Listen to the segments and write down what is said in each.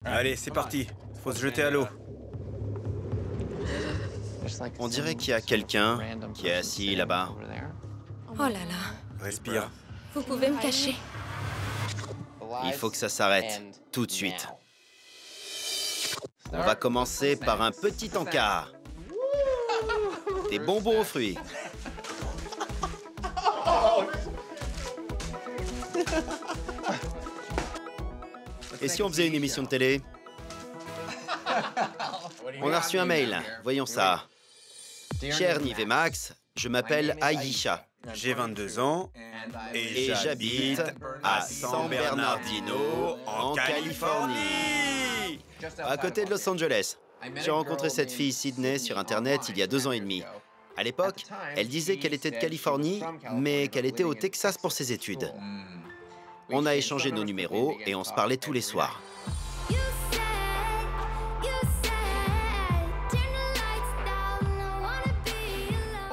Allez, c'est parti. Faut se jeter à l'eau. On dirait qu'il y a quelqu'un qui est assis là-bas. Oh là là, Respire. vous pouvez me cacher? Il faut que ça s'arrête tout de suite. On va commencer par un petit encart. Des bonbons aux fruits. Et si on faisait une émission de télé? On a reçu un mail. Voyons ça. Cher Nive et Max, je m'appelle Aïcha. J'ai 22 ans Et j'habite à San Bernardino, en Californie, à côté de Los Angeles. J'ai rencontré cette fille Sydney sur Internet il y a 2 ans et demi. À l'époque, elle disait qu'elle était de Californie, mais qu'elle était au Texas pour ses études. On a échangé nos numéros et on se parlait tous les soirs.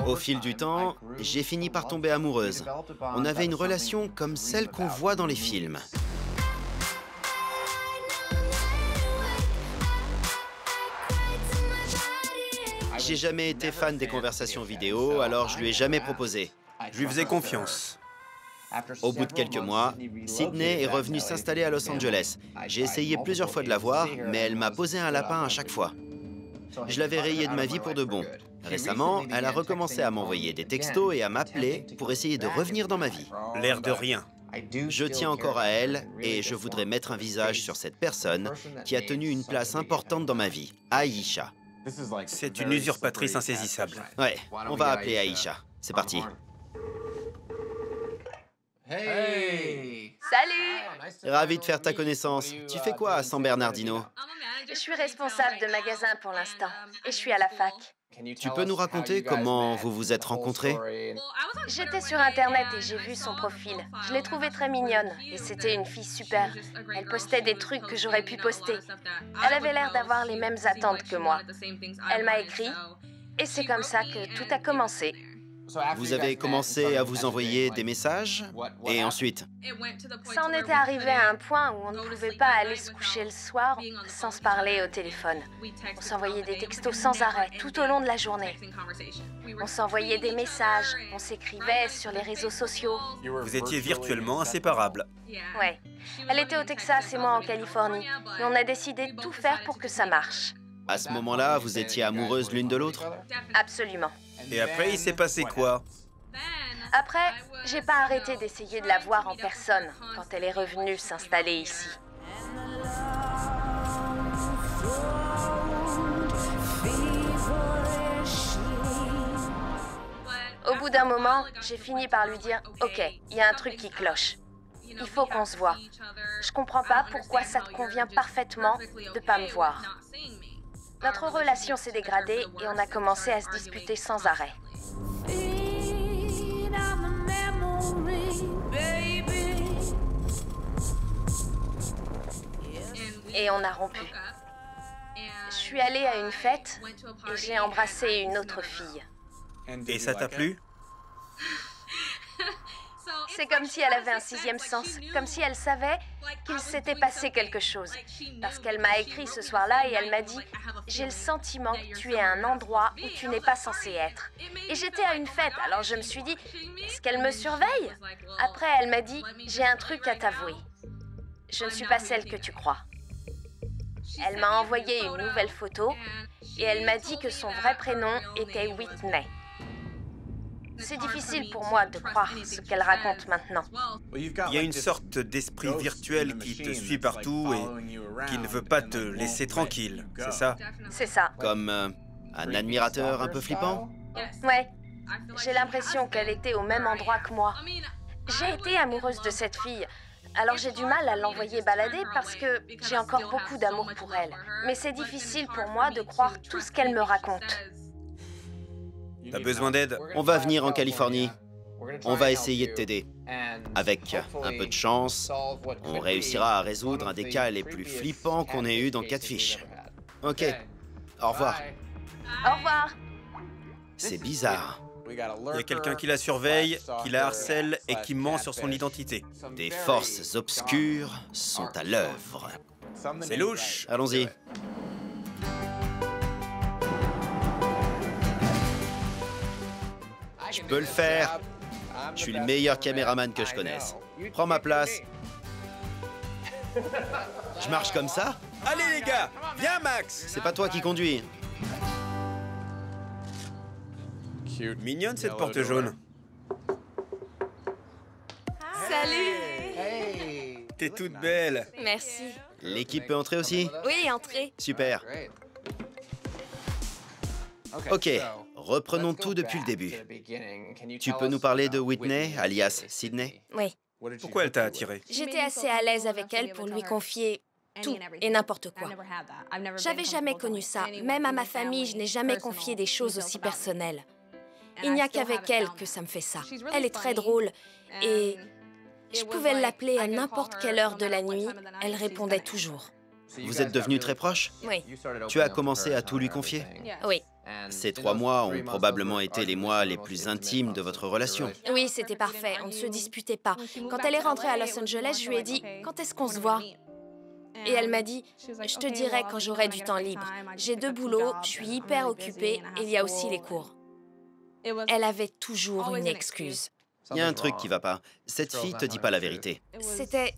Au fil du temps, j'ai fini par tomber amoureuse. On avait une relation comme celle qu'on voit dans les films. J'ai jamais été fan des conversations vidéo, alors je lui ai jamais proposé. Je lui faisais confiance. Au bout de quelques mois, Sydney est revenue s'installer à Los Angeles. J'ai essayé plusieurs fois de la voir, mais elle m'a posé un lapin à chaque fois. Je l'avais rayée de ma vie pour de bon. Récemment, elle a recommencé à m'envoyer des textos et à m'appeler pour essayer de revenir dans ma vie. L'air de rien. Je tiens encore à elle et je voudrais mettre un visage sur cette personne qui a tenu une place importante dans ma vie, Aïcha. C'est une usurpatrice insaisissable. Ouais, on va appeler Aïcha. C'est parti. Salut! Ravi de faire ta connaissance. Tu fais quoi à San Bernardino? Je suis responsable de magasin pour l'instant et je suis à la fac. Tu peux nous raconter comment vous vous êtes rencontrés? J'étais sur Internet et j'ai vu son profil. Je l'ai trouvée très mignonne et c'était une fille super. Elle postait des trucs que j'aurais pu poster. Elle avait l'air d'avoir les mêmes attentes que moi. Elle m'a écrit et c'est comme ça que tout a commencé. Vous avez commencé à vous envoyer des messages? Et ensuite? Ça en était arrivé à un point où on ne pouvait pas aller se coucher le soir sans se parler au téléphone. On s'envoyait des textos sans arrêt tout au long de la journée. On s'envoyait des messages, on s'écrivait sur les réseaux sociaux. Vous étiez virtuellement inséparables. Ouais. Elle était au Texas et moi en Californie. Et on a décidé de tout faire pour que ça marche. À ce moment-là, vous étiez amoureuses l'une de l'autre? Absolument. Et après, il s'est passé quoi? Après, j'ai pas arrêté d'essayer de la voir en personne quand elle est revenue s'installer ici. Au bout d'un moment, j'ai fini par lui dire « Ok, il y a un truc qui cloche. Il faut qu'on se voit. Je comprends pas pourquoi ça te convient parfaitement de pas me voir. » Notre relation s'est dégradée et on a commencé à se disputer sans arrêt. Et on a rompu. Je suis allée à une fête et j'ai embrassé une autre fille. Et ça t'a plu? C'est comme si elle avait un 6e sens, comme si elle savait qu'il s'était passé quelque chose. Parce qu'elle m'a écrit ce soir-là et elle m'a dit « J'ai le sentiment que tu es à un endroit où tu n'es pas censé être. » Et j'étais à une fête, alors je me suis dit « Est-ce qu'elle me surveille ?» Après, elle m'a dit « J'ai un truc à t'avouer. Je ne suis pas celle que tu crois. » Elle m'a envoyé une nouvelle photo et elle m'a dit que son vrai prénom était Whitney. C'est difficile pour moi de croire ce qu'elle raconte maintenant. Il y a une sorte d'esprit virtuel qui te suit partout et qui ne veut pas te laisser tranquille, c'est ça? C'est ça. Comme un admirateur un peu flippant? Ouais. J'ai l'impression qu'elle était au même endroit que moi. J'ai été amoureuse de cette fille. Alors j'ai du mal à l'envoyer balader parce que j'ai encore beaucoup d'amour pour elle. Mais c'est difficile pour moi de croire tout ce qu'elle me raconte. T'as besoin d'aide? On va venir en Californie. On va essayer de t'aider. Avec un peu de chance, on réussira à résoudre un des cas les plus flippants qu'on ait eu dans Catfish. Ok, au revoir. Au revoir. C'est bizarre. Il y a quelqu'un qui la surveille, qui la harcèle et qui ment sur son identité. Des forces obscures sont à l'œuvre. C'est louche. Allons-y. Je peux le faire. Je suis le meilleur caméraman que je connaisse. Prends ma place. Je marche comme ça? Allez les gars, viens Max. C'est pas toi qui conduis. Mignonne cette porte jaune. Salut! T'es toute belle. Merci. L'équipe peut entrer aussi? Oui, entrez. Super. Ok, reprenons tout depuis le début. Tu peux nous parler de Whitney, alias Sydney? Oui. Pourquoi elle t'a attiré? J'étais assez à l'aise avec elle pour lui confier tout et n'importe quoi. J'avais jamais connu ça. Même à ma famille, je n'ai jamais confié des choses aussi personnelles. Il n'y a qu'avec elle que ça me fait ça. Elle est très drôle et je pouvais l'appeler à n'importe quelle heure de la nuit. Elle répondait toujours. Vous êtes devenus très proches? Oui. Tu as commencé à tout lui confier? Oui. Ces 3 mois ont probablement été les mois les plus intimes de votre relation. Oui, c'était parfait. On ne se disputait pas. Quand elle est rentrée à Los Angeles, je lui ai dit « Quand est-ce qu'on se voit ?» Et elle m'a dit « Je te dirai quand j'aurai du temps libre. J'ai 2 boulots, je suis hyper occupée et il y a aussi les cours. » Elle avait toujours une excuse. Il y a un truc qui va pas. Cette fille te dit pas la vérité. C'était...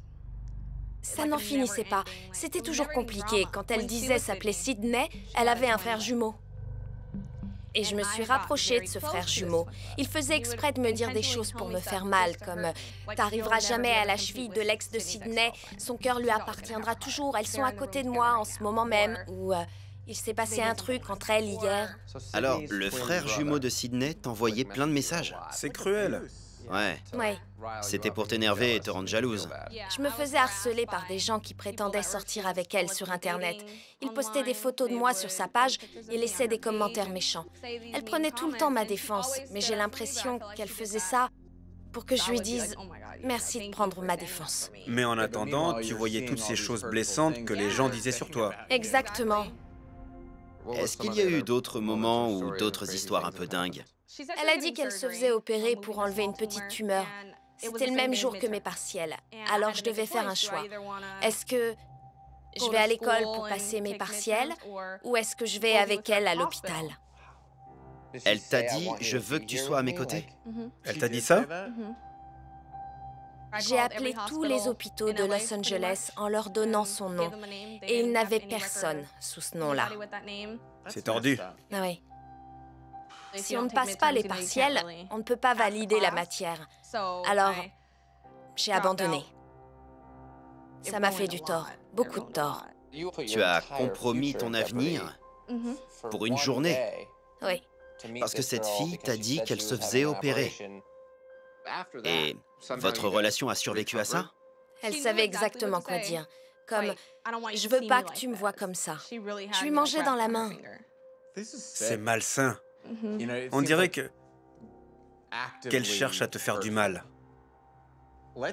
Ça n'en finissait pas. C'était toujours compliqué. Quand elle disait s'appeler Sydney, elle avait un frère jumeau. Et je me suis rapprochée de ce frère jumeau. Il faisait exprès de me dire des choses pour me faire mal, comme « T'arriveras jamais à la cheville de l'ex de Sydney, son cœur lui appartiendra toujours, elles sont à côté de moi en ce moment même » ou « Il s'est passé un truc entre elles hier. » Alors, le frère jumeau de Sydney t'envoyait plein de messages? C'est cruel. Ouais. Ouais. C'était pour t'énerver et te rendre jalouse. Je me faisais harceler par des gens qui prétendaient sortir avec elle sur Internet. Ils postaient des photos de moi sur sa page et laissaient des commentaires méchants. Elle prenait tout le temps ma défense, mais j'ai l'impression qu'elle faisait ça pour que je lui dise « Merci de prendre ma défense. » Mais en attendant, tu voyais toutes ces choses blessantes que les gens disaient sur toi. Exactement. Est-ce qu'il y a eu d'autres moments ou d'autres histoires un peu dingues? Elle a dit qu'elle se faisait opérer pour enlever une petite tumeur. C'était le même jour que mes partiels. Alors je devais faire un choix. Est-ce que je vais à l'école pour passer mes partiels ou est-ce que je vais avec elle à l'hôpital? Elle t'a dit « Je veux que tu sois à mes côtés ». Elle t'a dit ça? J'ai appelé tous les hôpitaux de Los Angeles en leur donnant son nom. Et il n'avait personne sous ce nom-là. C'est tordu. Ah oui. Si on ne passe pas les partiels, on ne peut pas valider la matière. Alors, j'ai abandonné. Ça m'a fait du tort, beaucoup de tort. Tu as compromis ton avenir pour une journée. Oui. Parce que cette fille t'a dit qu'elle se faisait opérer. Et votre relation a survécu à ça? Elle savait exactement quoi dire. Comme « Je veux pas que tu me vois comme ça ». Je lui mangeais dans la main. C'est malsain. On dirait qu'elle cherche à te faire du mal.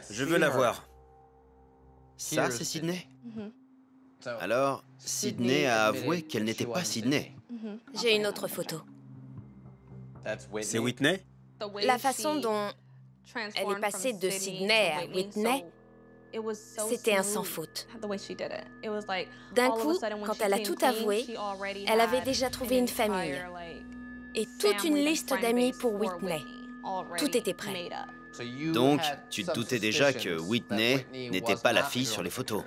Je veux la voir. Ça, c'est Sydney? Alors, Sydney a avoué qu'elle n'était pas Sydney. J'ai une autre photo. C'est Whitney? La façon dont elle est passée de Sydney à Whitney, c'était un sans faute. D'un coup, quand elle a tout avoué, elle avait déjà trouvé une famille et toute une liste d'amis pour Whitney. Tout était prêt. Donc, tu te doutais déjà que Whitney n'était pas la fille sur les photos.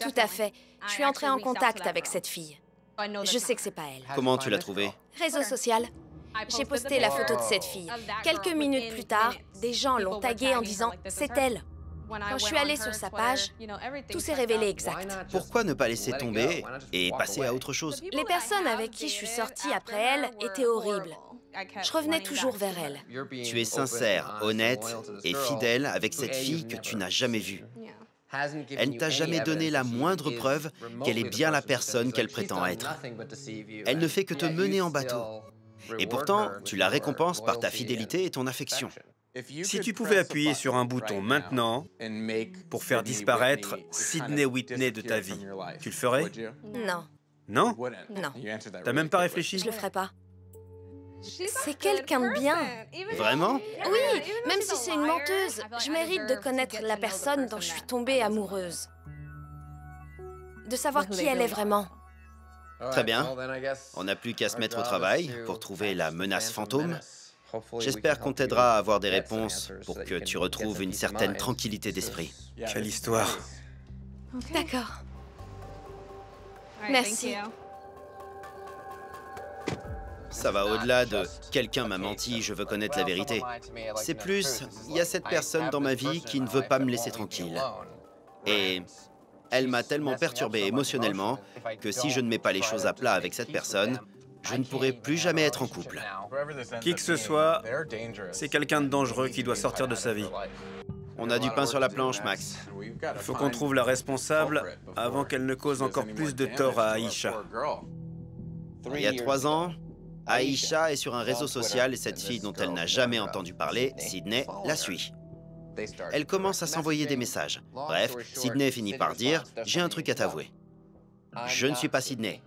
Tout à fait. Je suis entrée en contact avec cette fille. Je sais que c'est pas elle. Comment tu l'as trouvée? Réseau social. J'ai posté la photo de cette fille. Quelques minutes plus tard, des gens l'ont taguée en disant « C'est elle ». Quand je suis allée sur sa page, tout s'est révélé exact. Pourquoi ne pas laisser tomber et passer à autre chose? Les personnes avec qui je suis sortie après elle étaient horribles. Je revenais toujours vers elle. Tu es sincère, honnête et fidèle avec cette fille que tu n'as jamais vue. Elle ne t'a jamais donné la moindre preuve qu'elle est bien la personne qu'elle prétend être. Elle ne fait que te mener en bateau. Et pourtant, tu la récompenses par ta fidélité et ton affection. Si tu pouvais appuyer sur un bouton maintenant pour faire disparaître Sydney Whitney de ta vie, tu le ferais? Non, Non? non, T'as même pas réfléchi? je le ferai pas. C'est quelqu'un de bien. Vraiment? Oui, même si c'est une menteuse, je mérite de connaître la personne dont je suis tombée amoureuse. de savoir qui elle est vraiment. Très bien. On n'a plus qu'à se mettre au travail pour trouver la menace fantôme. J'espère qu'on t'aidera à avoir des réponses pour que tu retrouves une certaine tranquillité d'esprit. Quelle histoire. D'accord. Merci. Ça va au-delà de « quelqu'un m'a menti, je veux connaître la vérité ». C'est plus, il y a cette personne dans ma vie qui ne veut pas me laisser tranquille. Et elle m'a tellement perturbé émotionnellement que si je ne mets pas les choses à plat avec cette personne, je ne pourrai plus jamais être en couple. Qui que ce soit, c'est quelqu'un de dangereux qui doit sortir de sa vie. On a du pain sur la planche, Max. Il faut qu'on trouve la responsable avant qu'elle ne cause encore plus de tort à Aïcha. Il y a 3 ans, Aïcha est sur un réseau social et cette fille dont elle n'a jamais entendu parler, Sydney, la suit. Elle commence à s'envoyer des messages. Bref, Sydney finit par dire « J'ai un truc à t'avouer. Je ne suis pas Sydney.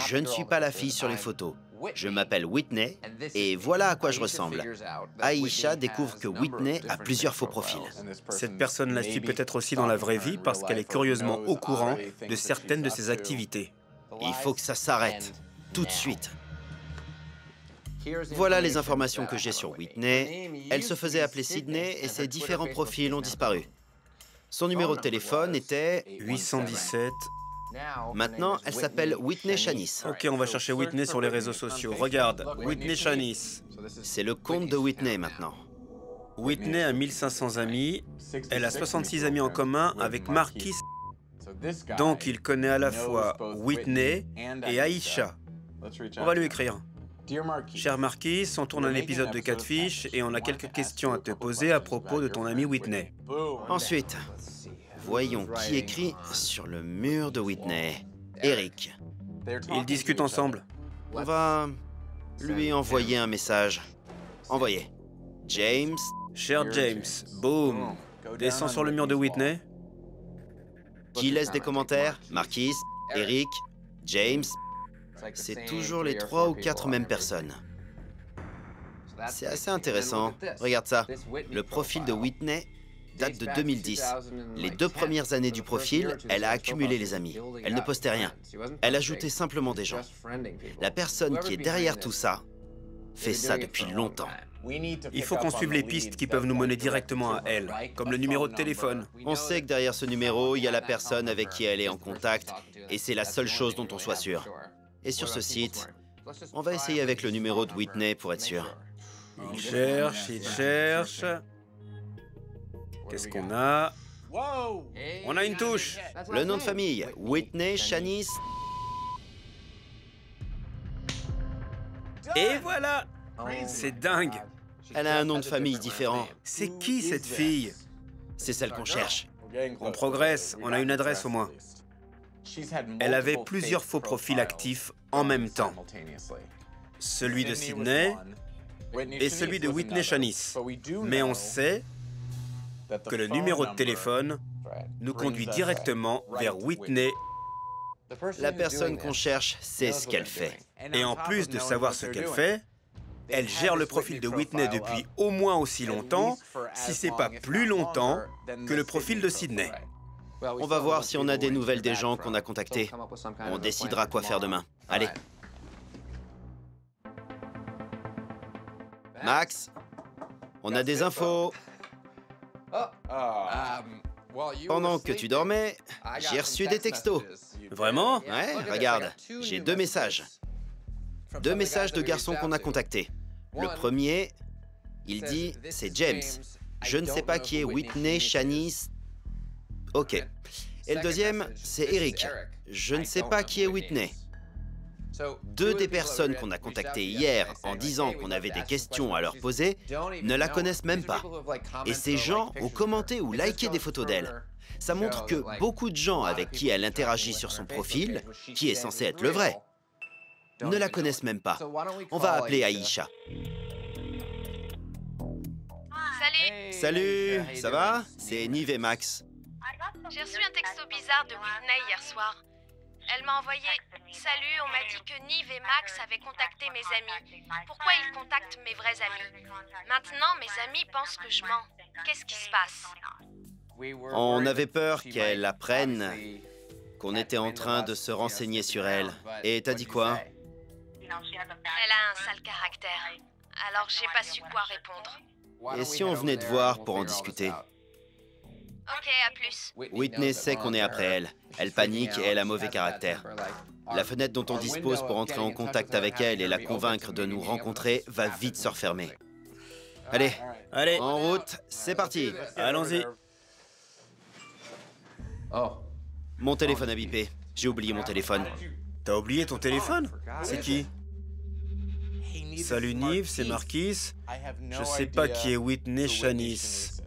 Je ne suis pas la fille sur les photos. Je m'appelle Whitney et voilà à quoi je ressemble. » Aïcha découvre que Whitney a plusieurs faux profils. Cette personne la suit peut-être aussi dans la vraie vie parce qu'elle est curieusement au courant de certaines de ses activités. Il faut que ça s'arrête, tout de suite. Voilà les informations que j'ai sur Whitney. Elle se faisait appeler Sydney et ses différents profils ont disparu. Son numéro de téléphone était 817. Maintenant, elle s'appelle Whitney Shanice. Ok, on va chercher Whitney sur les réseaux sociaux. Regarde, Whitney Shanice. C'est le compte de Whitney maintenant. Whitney a 1500 amis. Elle a 66 amis en commun avec Marquis. Donc il connaît à la fois Whitney et Aïcha. On va lui écrire. Cher Marquis, on tourne un épisode de Catfish et on a quelques questions à te poser à propos de ton ami Whitney. Ensuite, voyons qui écrit sur le mur de Whitney. Eric. Ils discutent ensemble. On va lui envoyer un message. Envoyé. James. Cher James, boum. Descends sur le mur de Whitney. Qui laisse des commentaires? Marquis, Eric, James. C'est toujours les 3 ou 4 mêmes personnes. C'est assez intéressant. Regarde ça. Le profil de Whitney date de 2010. Les 2 premières années du profil, elle a accumulé les amis. Elle ne postait rien. Elle ajoutait simplement des gens. La personne qui est derrière tout ça fait ça depuis longtemps. Il faut qu'on suive les pistes qui peuvent nous mener directement à elle, comme le numéro de téléphone. On sait que derrière ce numéro, il y a la personne avec qui elle est en contact, et c'est la seule chose dont on soit sûr. Et sur ce site, on va essayer avec le numéro de Whitney pour être sûr. Il cherche, il cherche. Qu'est-ce qu'on a? On a une touche. Le nom de famille, Whitney Shanice. Et voilà! C'est dingue. Elle a un nom de famille différent. C'est qui cette fille? C'est celle qu'on cherche. On progresse, on a une adresse au moins. Elle avait plusieurs faux profils actifs en même temps. Celui de Sydney et celui de Whitney Shanice. Mais on sait que le numéro de téléphone nous conduit directement vers Whitney. La personne qu'on cherche sait ce qu'elle fait. Et en plus de savoir ce qu'elle fait, elle gère le profil de Whitney depuis au moins aussi longtemps, si c'est pas plus longtemps, que le profil de Sydney. On va voir si on a des nouvelles des gens qu'on a contactés. On décidera quoi faire demain. Allez. Max, on a des infos. Pendant que tu dormais, j'ai reçu des textos. Vraiment? Ouais, regarde, j'ai 2 messages. 2 messages de garçons qu'on a contactés. Le premier, il dit « C'est James. Je ne sais pas qui est Whitney Shanice. » Ok. Et le deuxième, c'est Eric. Je ne sais pas qui est Whitney. 2 des personnes qu'on a contactées hier en disant qu'on avait des questions à leur poser ne la connaissent même pas. Et ces gens ont commenté ou liké des photos d'elle. Ça montre que beaucoup de gens avec qui elle interagit sur son profil, qui est censé être le vrai, ne la connaissent même pas. On va appeler Aïcha. Salut! Salut, ça va? C'est Nive et Max. J'ai reçu un texto bizarre de Whitney hier soir. Elle m'a envoyé « Salut, on m'a dit que Nive et Max avaient contacté mes amis. Pourquoi ils contactent mes vrais amis? Maintenant, mes amis pensent que je mens. Qu'est-ce qui se passe? » On avait peur qu'elle apprenne qu'on était en train de se renseigner sur elle. Et t'as dit quoi? Elle a un sale caractère. Alors j'ai pas su quoi répondre. Et si on venait te voir pour en discuter? Ok, à plus. Whitney sait qu'on est après elle. Elle panique et elle a mauvais caractère. La fenêtre dont on dispose pour entrer en contact avec elle et la convaincre de nous rencontrer va vite se refermer. Allez, Allez, en route, c'est parti. allons-y. Mon téléphone a bipé. J'ai oublié mon téléphone. T'as oublié ton téléphone? C'est qui? Salut Nive, c'est Marquis. Je sais pas qui est Whitney Shanice.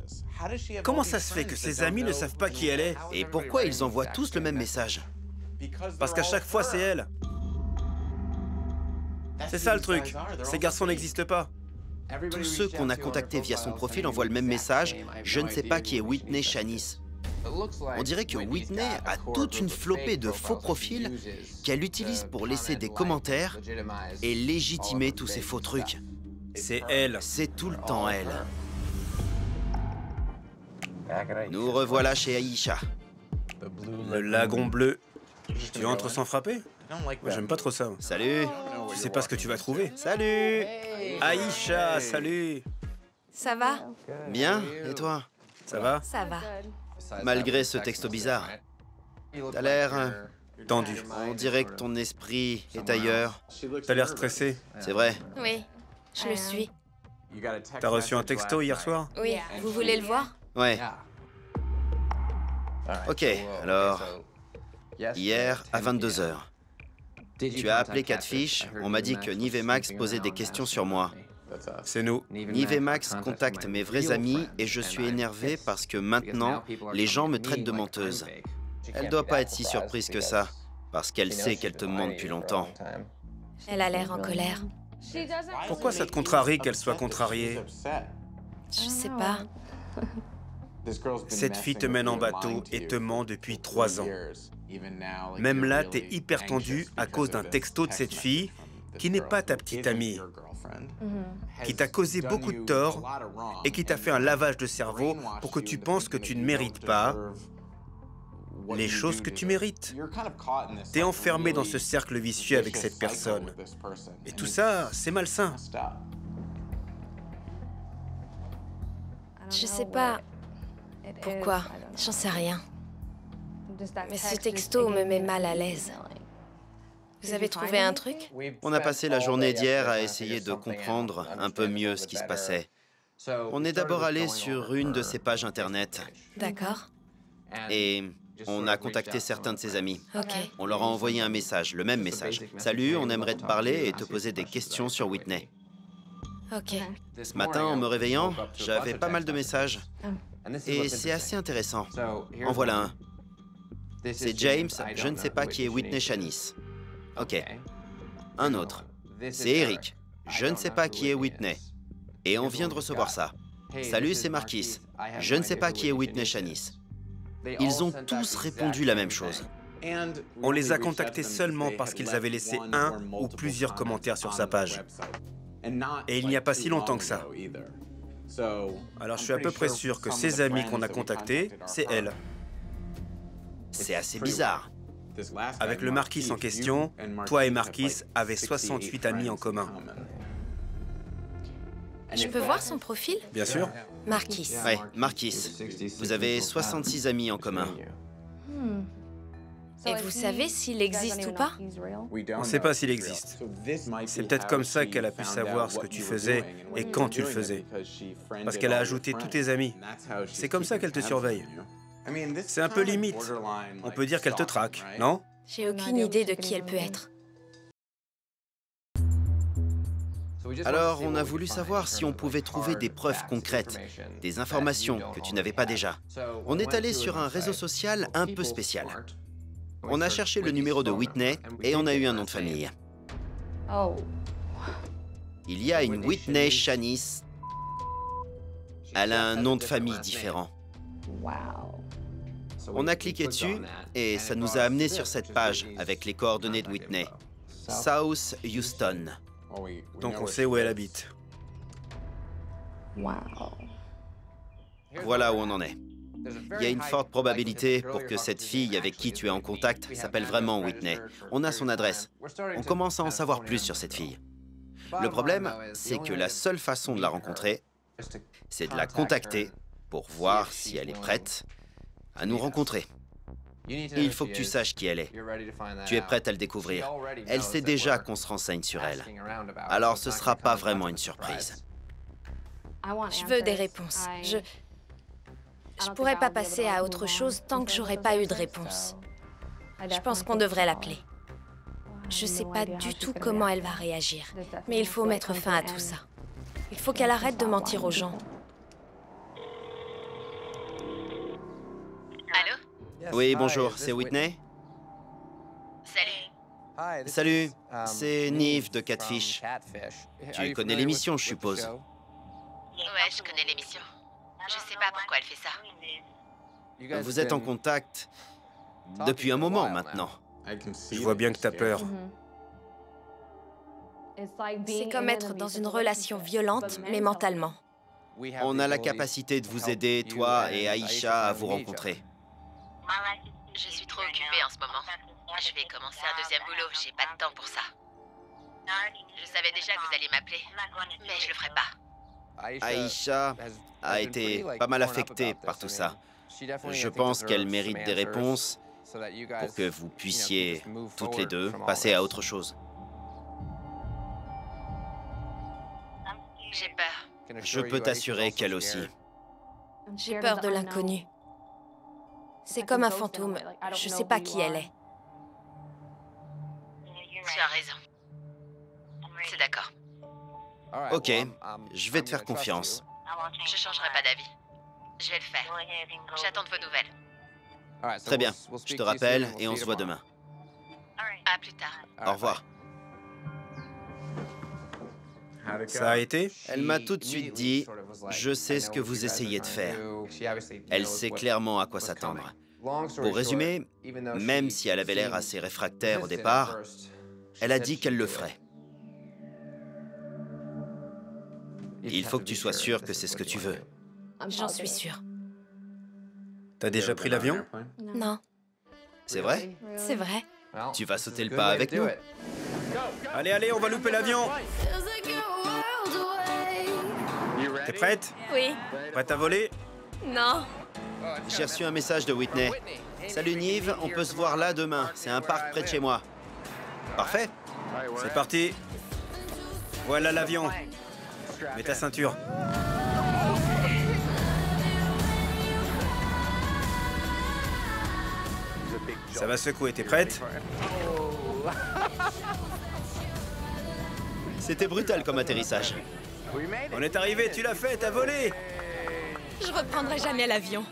Comment ça se fait que ses amis ne savent pas qui elle est? Et pourquoi ils envoient tous le même message? Parce qu'à chaque fois, c'est elle. C'est ça le truc. Ces garçons n'existent pas. Tous ceux qu'on a contactés via son profil envoient le même message. Je ne sais pas qui est Whitney Shanice. On dirait que Whitney a toute une flopée de faux profils qu'elle utilise pour laisser des commentaires et légitimer tous ces faux trucs. C'est elle. C'est tout le temps elle. Nous revoilà chez Aïcha. Le lagon bleu. Tu entres sans frapper? Moi, j'aime pas trop ça. Salut. Tu sais pas ce que tu vas trouver. Salut. Aïcha, salut. Ça va? Bien, et toi? Ça va? Ça va. Malgré ce texto bizarre. T'as l'air... Tendu. On dirait que ton esprit est ailleurs. T'as l'air stressé. C'est vrai. Oui, je le suis. T'as reçu un texto hier soir? Oui, vous voulez le voir? Ouais. Ok, alors... Hier, à 22h. Tu as appelé Catfish, on m'a dit que Nive et Max posaient des questions sur moi. C'est nous. Nive et Max contactent mes vrais amis et je suis énervé parce que maintenant, les gens me traitent de menteuse. Elle doit pas être si surprise que ça, parce qu'elle sait qu'elle te ment depuis longtemps. Elle a l'air en colère. Pourquoi ça te contrarie qu'elle soit contrariée? Je sais pas. Cette fille te mène en bateau et te ment depuis 3 ans. Même là, t'es hyper tendu à cause d'un texto de cette fille qui n'est pas ta petite amie, qui t'a causé beaucoup de tort et qui t'a fait un lavage de cerveau pour que tu penses que tu ne mérites pas les choses que tu mérites. T'es enfermé dans ce cercle vicieux avec cette personne. Et tout ça, c'est malsain. Je sais pas pourquoi, j'en sais rien. Mais ce texto me met mal à l'aise. Vous avez trouvé un truc? On a passé la journée d'hier à essayer de comprendre un peu mieux ce qui se passait. On est d'abord allé sur une de ses pages internet D'accord. et on a contacté certains de ses amis. Ok. On leur a envoyé un message, le même message. « Salut, on aimerait te parler et te poser des questions sur Whitney. » Ok. Ce matin, en me réveillant, j'avais pas mal de messages. Et c'est assez intéressant. En voilà un. C'est James, je ne sais pas qui est Whitney Shanice. Ok. Un autre. C'est Eric, je ne sais pas qui est Whitney. Et on vient de recevoir ça. Salut, c'est Marquis, je ne sais pas qui est Whitney Shanice. Ils ont tous répondu la même chose. On les a contactés seulement parce qu'ils avaient laissé un ou plusieurs commentaires sur sa page. Et il n'y a pas si longtemps que ça. Alors je suis à peu près sûr que ces amis qu'on a contactés, c'est elle. C'est assez bizarre. Avec le Marquis en question, toi et Marquis avez 68 amis en commun. Je peux voir son profil? Bien sûr. Marquis. Ouais, Marquis. Vous avez 66 amis en commun. Et vous savez s'il existe ou pas? On ne sait pas s'il existe. C'est peut-être comme ça qu'elle a pu savoir ce que tu faisais et quand tu le faisais. Parce qu'elle a ajouté tous tes amis. C'est comme ça qu'elle te surveille. C'est un peu limite. On peut dire qu'elle te traque, non? J'ai aucune idée de qui elle peut être. Alors, on a voulu savoir si on pouvait trouver des preuves concrètes, des informations que tu n'avais pas déjà. On est allé sur un réseau social un peu spécial. On a cherché le numéro de Whitney et on a eu un nom de famille. Il y a une Whitney Shanice. Elle a un nom de famille différent. On a cliqué dessus et ça nous a amené sur cette page avec les coordonnées de Whitney. South Houston. Donc on sait où elle habite. Voilà où on en est. Il y a une forte probabilité pour que cette fille avec qui tu es en contact s'appelle vraiment Whitney. On a son adresse. On commence à en savoir plus sur cette fille. Le problème, c'est que la seule façon de la rencontrer, c'est de la contacter pour voir si elle est prête à nous rencontrer. Il faut que tu saches qui elle est. Tu es prête à le découvrir. Elle sait déjà qu'on se renseigne sur elle. Alors ce sera pas vraiment une surprise. Je veux des réponses. Je pourrais pas passer à autre chose tant que j'aurais pas eu de réponse. Je pense qu'on devrait l'appeler. Je sais pas du tout comment elle va réagir, mais il faut mettre fin à tout ça. Il faut qu'elle arrête de mentir aux gens. Allô? Oui, bonjour, c'est Whitney? Salut. Salut, c'est Nive de Catfish. Tu connais l'émission, je suppose. Ouais, je connais l'émission. Je sais pas pourquoi elle fait ça. Vous êtes en contact depuis un moment maintenant. Je vois bien que t'as peur. C'est comme être dans une relation violente, mais mentalement. On a la capacité de vous aider, toi et Aïcha, à vous rencontrer. Je suis trop occupée en ce moment. Je vais commencer un deuxième boulot, j'ai pas de temps pour ça. Je savais déjà que vous alliez m'appeler, mais je le ferai pas. Aïcha a été pas mal affectée par tout ça. Je pense qu'elle mérite des réponses pour que vous puissiez, toutes les deux, passer à autre chose. J'ai peur. Je peux t'assurer qu'elle aussi. J'ai peur de l'inconnu. C'est comme un fantôme. Je sais pas qui elle est. Tu as raison. C'est d'accord. Ok, je vais te faire confiance. Je changerai pas d'avis. Je vais le faire. J'attends de vos nouvelles. Très bien, je te rappelle et on se voit demain. À plus tard. Au revoir. Ça a été? Elle m'a tout de suite dit, je sais ce que vous essayez de faire. Elle sait clairement à quoi s'attendre. Pour résumer, même si elle avait l'air assez réfractaire au départ, elle a dit qu'elle le ferait. Il faut que tu sois sûr que c'est ce que tu veux. J'en suis sûre. T'as déjà pris l'avion? Non, C'est vrai? c'est vrai. Tu vas sauter le pas avec nous? Allez, allez, on va louper l'avion! T'es prête? Oui. Prête à voler? Non. J'ai reçu un message de Whitney. Salut Nive, on peut se voir là demain. C'est un parc près de chez moi. Parfait. C'est parti. Voilà l'avion. Mets ta ceinture. Ça va secouer, t'es prête? C'était brutal comme atterrissage. On est arrivé, tu l'as fait, t'as volé! Je reprendrai jamais l'avion.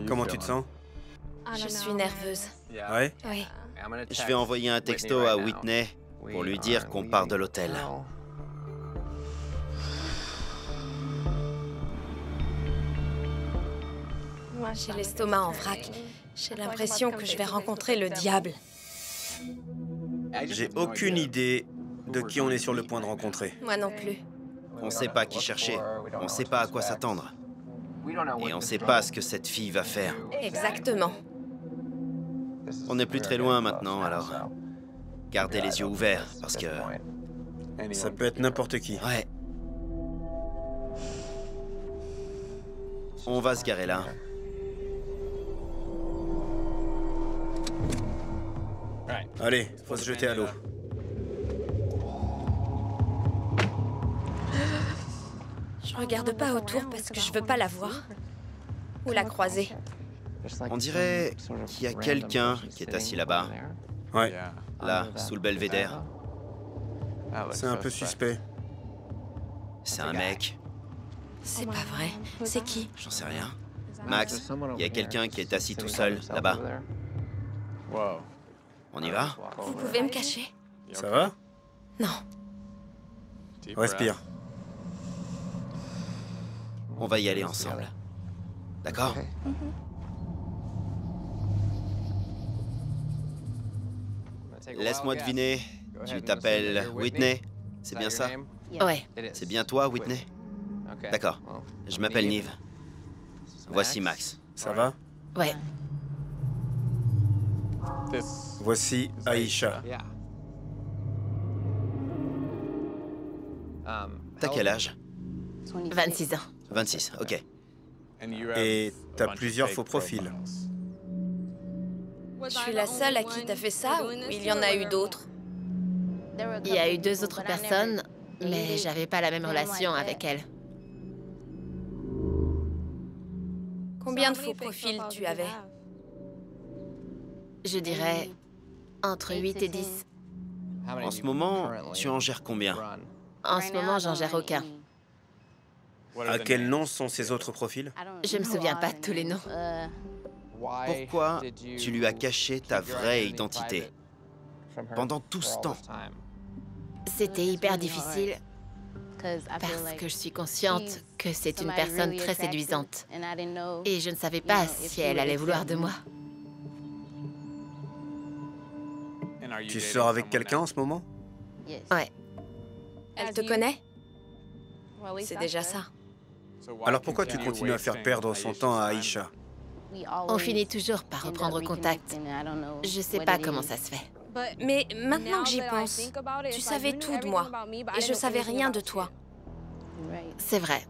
Comment tu te sens? Je suis nerveuse. Ouais? Oui. Je vais envoyer un texto à Whitney pour lui dire qu'on part de l'hôtel. J'ai l'estomac en vrac. J'ai l'impression que je vais rencontrer le diable. J'ai aucune idée de qui on est sur le point de rencontrer. Moi non plus. On sait pas qui chercher. On sait pas à quoi s'attendre. Et on sait pas ce que cette fille va faire. Exactement. On n'est plus très loin maintenant, alors gardez les yeux ouverts, parce que... Ça peut être n'importe qui. Ouais. On va se garer là. Allez, faut se jeter à l'eau. Je regarde pas autour parce que je veux pas la voir. Ou la croiser. On dirait qu'il y a quelqu'un qui est assis là-bas, Ouais, là, sous le belvédère. c'est un peu suspect. C'est un mec, C'est pas vrai. C'est qui? j'en sais rien. Max, il y a quelqu'un qui est assis tout seul, là-bas. On y va? Vous pouvez me cacher? Ça va? Non. Respire. On va y aller ensemble. D'accord? Laisse-moi deviner. Tu t'appelles Whitney? C'est bien ça? Ouais. C'est bien toi, Whitney? D'accord. Je m'appelle Nive. Voici Max. Ça va? Ouais. Voici Aïcha. T'as quel âge? 26 ans. 26, ok. Et t'as plusieurs faux profils. Je suis la seule à qui t'as fait ça ou il y en a eu d'autres? Il y a eu 2 autres personnes, mais j'avais pas la même relation avec elles. Combien de faux profils tu avais? Je dirais entre 8 et 10. En ce moment, tu en gères combien? En ce moment, j'en gère aucun. À quel nom sont ces autres profils? Je me souviens pas de tous les noms. Pourquoi tu lui as caché ta vraie identité pendant tout ce temps? C'était hyper difficile parce que je suis consciente que c'est une personne très séduisante. Et je ne savais pas si elle allait vouloir de moi. Tu sors avec quelqu'un en ce moment? Ouais. Elle te connaît? C'est déjà ça. Alors pourquoi tu continues à faire perdre son temps à Aïcha? On finit toujours par reprendre contact. Je sais pas comment ça se fait. Mais maintenant que j'y pense, tu savais tout de moi et je savais rien de toi. C'est vrai.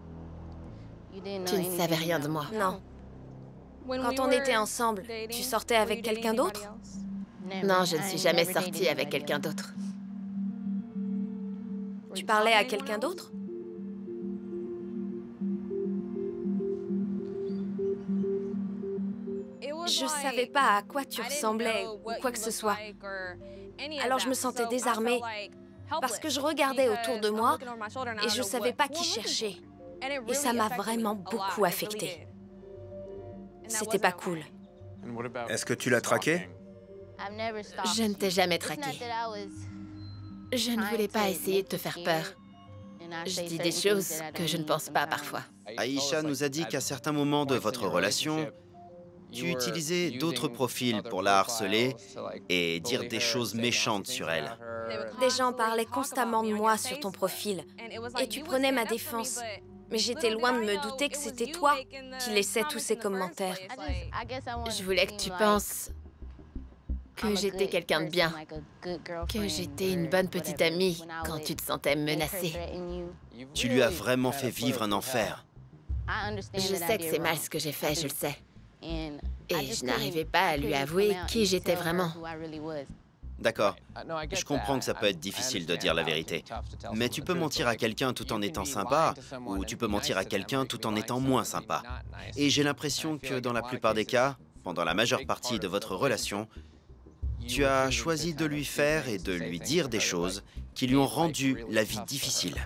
Tu ne savais rien de moi. Non. Quand on était ensemble, tu sortais avec quelqu'un d'autre? Non, je ne suis jamais sortie avec quelqu'un d'autre. Tu parlais à quelqu'un d'autre? Je savais pas à quoi tu ressemblais ou quoi que ce soit. Alors je me sentais désarmée parce que je regardais autour de moi et je savais pas qui chercher. Et ça m'a vraiment beaucoup affectée. C'était pas cool. Est-ce que tu l'as traqué? Je ne t'ai jamais traqué. Je ne voulais pas essayer de te faire peur. Je dis des choses que je ne pense pas parfois. Aïcha nous a dit qu'à certains moments de votre relation, tu utilisais d'autres profils pour la harceler et dire des choses méchantes sur elle. Des gens parlaient constamment de moi sur ton profil et tu prenais ma défense. Mais j'étais loin de me douter que c'était toi qui laissais tous ces commentaires. Je voulais que tu penses que j'étais quelqu'un de bien, que j'étais une bonne petite amie quand tu te sentais menacée. Tu lui as vraiment fait vivre un enfer. Je sais que c'est mal ce que j'ai fait, je le sais. Et je n'arrivais pas à lui avouer qui j'étais vraiment. D'accord, je comprends que ça peut être difficile de dire la vérité. Mais tu peux mentir à quelqu'un tout en étant sympa, ou tu peux mentir à quelqu'un tout en étant moins sympa. Et j'ai l'impression que dans la plupart des cas, pendant la majeure partie de votre relation, tu as choisi de lui faire et de lui dire des choses qui lui ont rendu la vie difficile.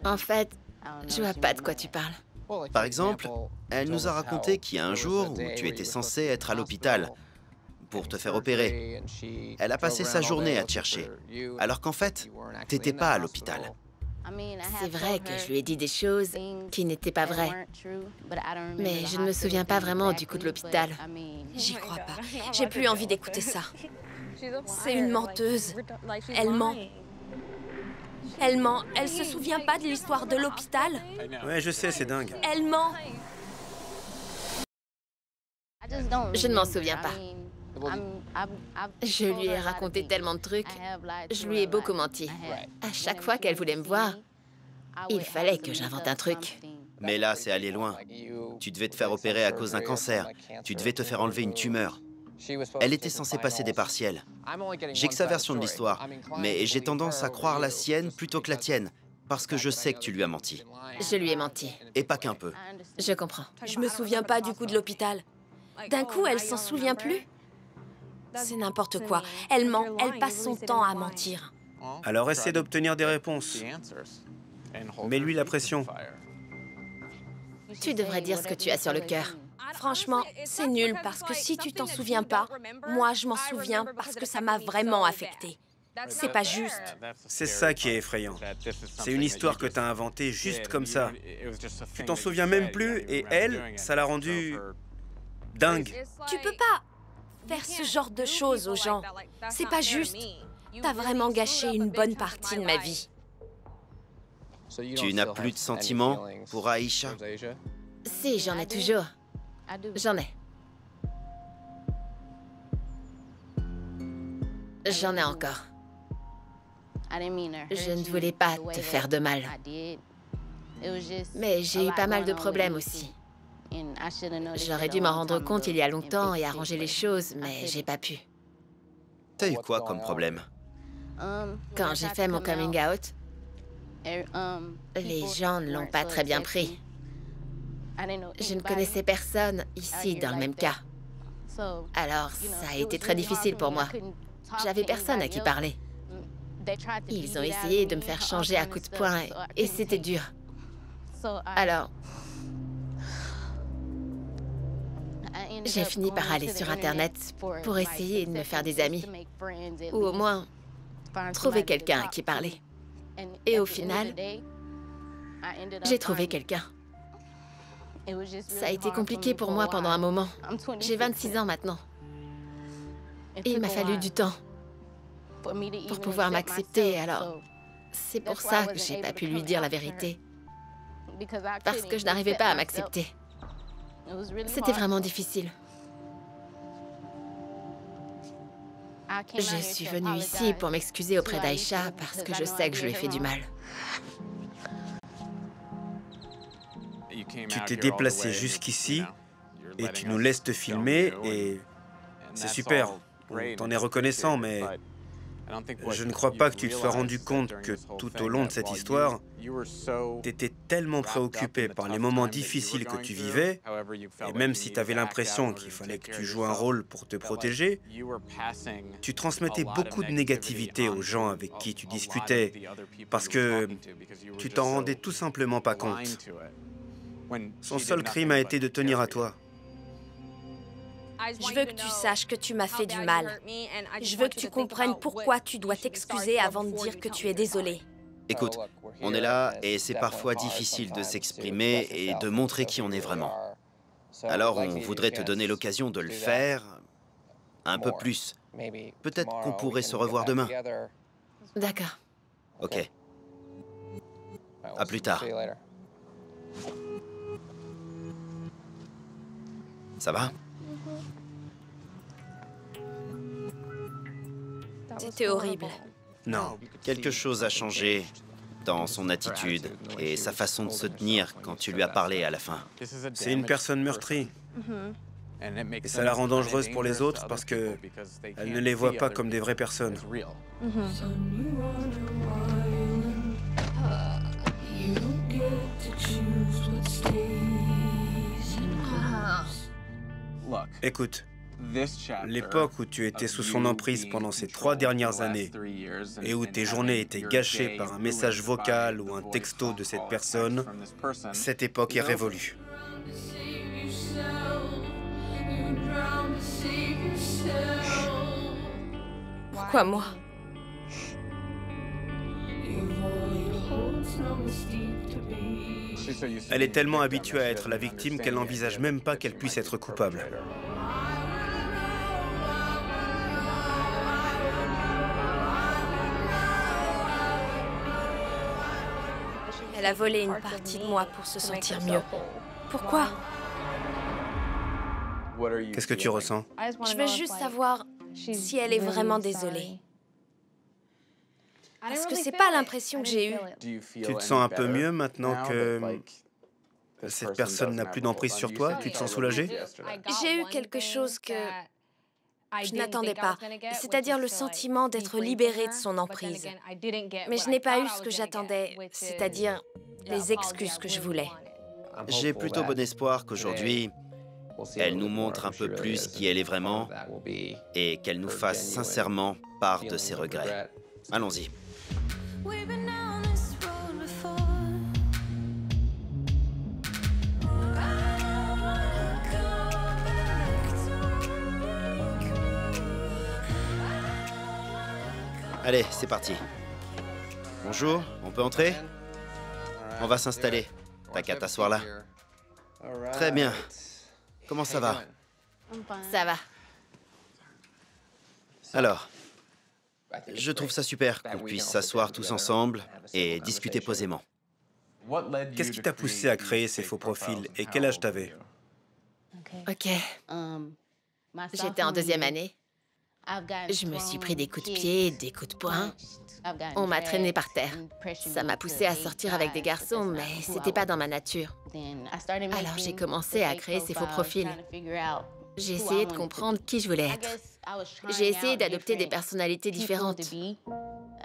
En fait, je vois pas de quoi tu parles. Par exemple, elle nous a raconté qu'il y a un jour où tu étais censé être à l'hôpital pour te faire opérer. Elle a passé sa journée à te chercher, alors qu'en fait, t'étais pas à l'hôpital. C'est vrai que je lui ai dit des choses qui n'étaient pas vraies. Mais je ne me souviens pas vraiment du coup de l'hôpital. J'y crois pas. J'ai plus envie d'écouter ça. C'est une menteuse. Elle ment. Elle ment. Elle se souvient pas de l'histoire de l'hôpital. Ouais, je sais, c'est dingue. Elle ment. Je ne m'en souviens pas. Je lui ai raconté tellement de trucs. Je lui ai beaucoup menti. À chaque fois qu'elle voulait me voir, il fallait que j'invente un truc. Mais là, c'est aller loin. Tu devais te faire opérer à cause d'un cancer. Tu devais te faire enlever une tumeur. Elle était censée passer des partiels. J'ai que sa version de l'histoire, mais j'ai tendance à croire la sienne plutôt que la tienne, parce que je sais que tu lui as menti. Je lui ai menti. Et pas qu'un peu. Je comprends. Je me souviens pas du coup de l'hôpital. D'un coup, elle s'en souvient plus. C'est n'importe quoi. Elle ment. Elle passe son temps à mentir. Alors essaie d'obtenir des réponses. Mets-lui la pression. Tu devrais dire ce que tu as sur le cœur. Franchement, c'est nul parce que si tu t'en souviens pas, moi je m'en souviens parce que ça m'a vraiment affectée. C'est pas juste. C'est ça qui est effrayant. C'est une histoire que t'as inventée juste comme ça. Tu t'en souviens même plus et elle, ça l'a rendue dingue. Tu peux pas faire ce genre de choses aux gens. C'est pas juste. T'as vraiment gâché une bonne partie de ma vie. Tu n'as plus de sentiments pour Aïcha? Si, j'en ai toujours. J'en ai. J'en ai encore. Je ne voulais pas te faire de mal. Mais j'ai eu pas mal de problèmes aussi. J'aurais dû m'en rendre compte il y a longtemps et arranger les choses, mais j'ai pas pu. T'as eu quoi comme problème? Quand j'ai fait mon coming out, les gens ne l'ont pas très bien pris. Je ne connaissais personne ici dans le même cas. Alors, ça a été très difficile pour moi. J'avais personne à qui parler. Ils ont essayé de me faire changer à coups de poing et c'était dur. Alors, j'ai fini par aller sur Internet pour essayer de me faire des amis. Ou au moins, trouver quelqu'un à qui parler. Et au final, j'ai trouvé quelqu'un. Ça a été compliqué pour moi pendant un moment. J'ai 26 ans maintenant. Et il m'a fallu du temps pour pouvoir m'accepter, alors c'est pour ça que j'ai pas pu lui dire la vérité. Parce que je n'arrivais pas à m'accepter. C'était vraiment difficile. Je suis venue ici pour m'excuser auprès d'Aïcha parce que je sais que je lui ai fait du mal. Tu t'es déplacé jusqu'ici et tu nous laisses te filmer et c'est super. On t'en est reconnaissant, mais je ne crois pas que tu te sois rendu compte que tout au long de cette histoire, t'étais tellement préoccupé par les moments difficiles que tu vivais, et même si tu avais l'impression qu'il fallait que tu joues un rôle pour te protéger, tu transmettais beaucoup de négativité aux gens avec qui tu discutais, parce que tu t'en rendais tout simplement pas compte. Son seul crime a été de tenir à toi. Je veux que tu saches que tu m'as fait du mal. Je veux que tu comprennes pourquoi tu dois t'excuser avant de dire que tu es désolé. Écoute, on est là et c'est parfois difficile de s'exprimer et de montrer qui on est vraiment. Alors on voudrait te donner l'occasion de le faire un peu plus. Peut-être qu'on pourrait se revoir demain. D'accord. Ok. À plus tard. Ça va? C'était horrible. Non. Quelque chose a changé dans son attitude et sa façon de se tenir quand tu lui as parlé à la fin. C'est une personne meurtrie. Et ça la rend dangereuse pour les autres parce que elle ne les voit pas comme des vraies personnes. Écoute, l'époque où tu étais sous son emprise pendant ces 3 dernières années et où tes journées étaient gâchées par un message vocal ou un texto de cette personne, cette époque est révolue. Pourquoi moi? Elle est tellement habituée à être la victime qu'elle n'envisage même pas qu'elle puisse être coupable. Elle a volé une partie de moi pour se sentir mieux. Pourquoi? Qu'est-ce que tu ressens? Je veux juste savoir si elle est vraiment désolée. Parce que c'est pas l'impression que j'ai eue. Tu te sens un peu mieux maintenant que cette personne n'a plus d'emprise sur toi? Tu te sens soulagée? J'ai eu quelque chose que je n'attendais pas, c'est-à-dire le sentiment d'être libérée de son emprise. Mais je n'ai pas eu ce que j'attendais, c'est-à-dire les excuses que je voulais. J'ai plutôt bon espoir qu'aujourd'hui, elle nous montre un peu plus qui elle est vraiment et qu'elle nous fasse sincèrement part de ses regrets. Allons-y. Allez, c'est parti. Bonjour, on peut entrer? On va s'installer. T'as qu'à t'asseoir là. Très bien. Comment ça va? Ça va. Alors, Je trouve ça super qu'on puisse s'asseoir tous ensemble et discuter posément. Qu'est-ce qui t'a poussé à créer ces faux profils et quel âge t'avais? Ok. J'étais en deuxième année. Je me suis pris des coups de pied, des coups de poing. On m'a traîné par terre. Ça m'a poussé à sortir avec des garçons, mais c'était pas dans ma nature. Alors j'ai commencé à créer ces faux profils. J'ai essayé de comprendre qui je voulais être. J'ai essayé d'adopter des personnalités différentes.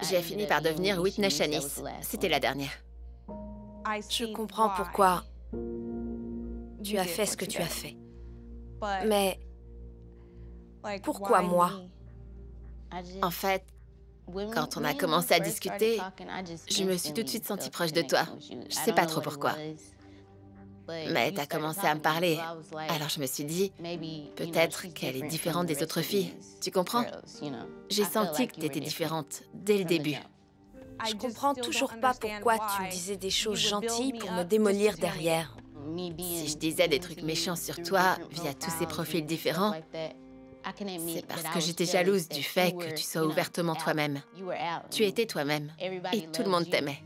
J'ai fini par devenir Whitney Shanice. C'était la dernière. Je comprends pourquoi tu as fait ce que tu as fait. Mais pourquoi moi? En fait, quand on a commencé à discuter, je me suis tout de suite sentie proche de toi. Je sais pas trop pourquoi. Mais t'as commencé à me parler. Alors je me suis dit, peut-être qu'elle est différente des autres filles. Tu comprends? J'ai senti que t'étais différente dès le début. Je comprends toujours pas pourquoi tu me disais des choses gentilles pour me démolir derrière. Si je disais des trucs méchants sur toi via tous ces profils différents, c'est parce que j'étais jalouse du fait que tu sois ouvertement toi-même. Tu étais toi-même et tout le monde t'aimait.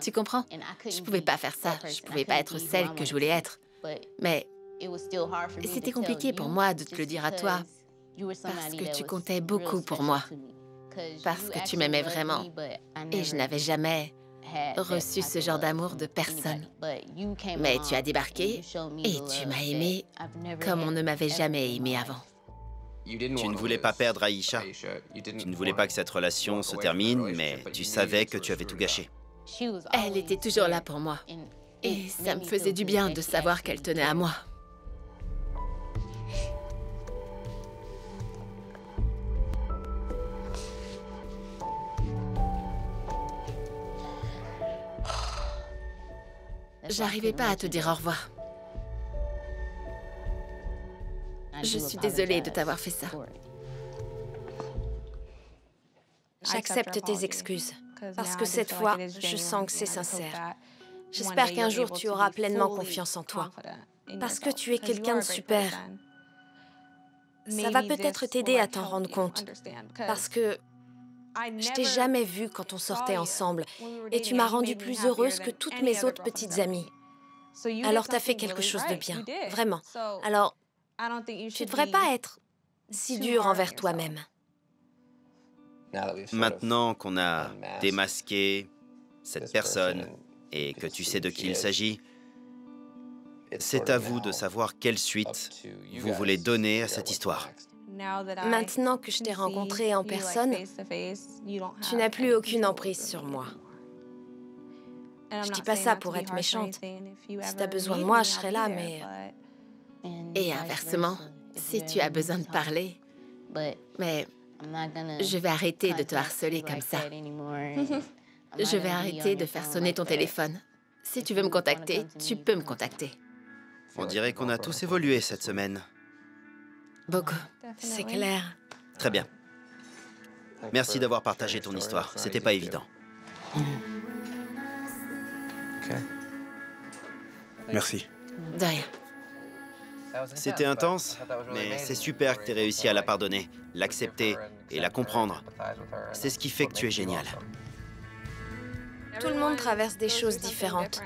Tu comprends? Je pouvais pas faire ça, je pouvais pas être celle que je voulais être. Mais c'était compliqué pour moi de te le dire à toi, parce que tu comptais beaucoup pour moi, parce que tu m'aimais vraiment. Et je n'avais jamais reçu ce genre d'amour de personne. Mais tu as débarqué et tu m'as aimé comme on ne m'avait jamais aimé avant. Tu ne voulais pas perdre Aïcha. Tu ne voulais pas que cette relation se termine, mais tu savais que tu avais tout gâché. Elle était toujours là pour moi. Et ça me faisait du bien de savoir qu'elle tenait à moi. J'arrivais pas à te dire au revoir. Je suis désolée de t'avoir fait ça. J'accepte tes excuses, parce que cette fois, je sens que c'est sincère. J'espère qu'un jour, tu auras pleinement confiance en toi, parce que tu es quelqu'un de super. Ça va peut-être t'aider à t'en rendre compte, parce que je t'ai jamais vue quand on sortait ensemble, et tu m'as rendue plus heureuse que toutes mes autres petites amies. Alors t'as fait quelque chose de bien, vraiment. Alors, tu devrais pas être si dur envers toi-même. Maintenant qu'on a démasqué cette personne et que tu sais de qui il s'agit, c'est à vous de savoir quelle suite vous voulez donner à cette histoire. Maintenant que je t'ai rencontré en personne, tu n'as plus aucune emprise sur moi. Je dis pas ça pour être méchante. Si t'as besoin de moi, je serai là, mais... Et inversement, si tu as besoin de parler, mais je vais arrêter de te harceler comme ça. Je vais arrêter de faire sonner ton téléphone. Si tu veux me contacter, tu peux me contacter. On dirait qu'on a tous évolué cette semaine. Beaucoup. C'est clair. Très bien. Merci d'avoir partagé ton histoire. C'était pas évident. Merci. De rien. C'était intense, mais c'est super que tu aies réussi à la pardonner, l'accepter et la comprendre. C'est ce qui fait que tu es génial. Tout le monde traverse des choses différentes.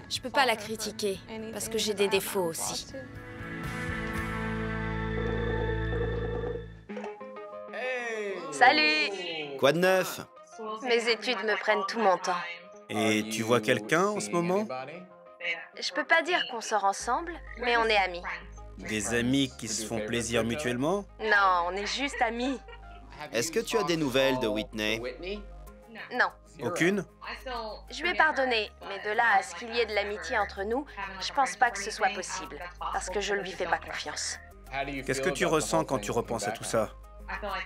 Je peux pas la critiquer, parce que j'ai des défauts aussi. Salut! Quoi de neuf? Mes études me prennent tout mon temps. Et tu vois quelqu'un en ce moment? Je peux pas dire qu'on sort ensemble, mais on est amis. Des amis qui se font plaisir mutuellement? Non, on est juste amis. Est-ce que tu as des nouvelles de Whitney? Non. Aucune? Je lui ai pardonné, mais de là à ce qu'il y ait de l'amitié entre nous, je pense pas que ce soit possible, parce que je lui fais pas confiance. Qu'est-ce que tu ressens quand tu repenses à tout ça?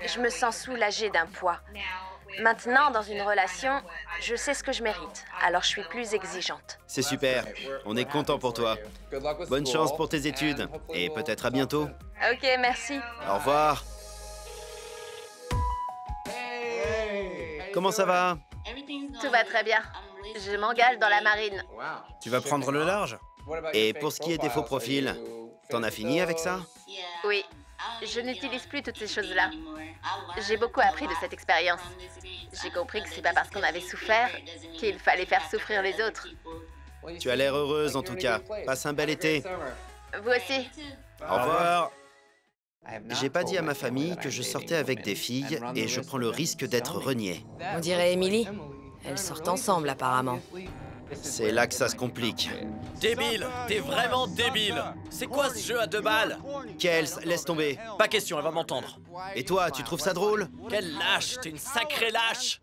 Je me sens soulagée d'un poids. Maintenant, dans une relation, je sais ce que je mérite, alors je suis plus exigeante. C'est super, on est content pour toi. Bonne chance pour tes études, et peut-être à bientôt. Ok, merci. Au revoir. Comment ça va? Tout va très bien. Je m'engage dans la marine. Tu vas prendre le large? Et pour ce qui est des faux profils, t'en as fini avec ça? Oui, Je n'utilise plus toutes ces choses-là. J'ai beaucoup appris de cette expérience. J'ai compris que c'est pas parce qu'on avait souffert qu'il fallait faire souffrir les autres. Tu as l'air heureuse en tout cas. Passe un bel été. Vous aussi. Au revoir. J'ai pas dit à ma famille que je sortais avec des filles et je prends le risque d'être renié. On dirait Emily. Elles sortent ensemble, apparemment. C'est là que ça se complique. Débile! T'es vraiment débile! C'est quoi ce jeu à 2 balles? Kels, laisse tomber. Pas question, elle va m'entendre. Et toi, tu trouves ça drôle? Quelle lâche! T'es une sacrée lâche!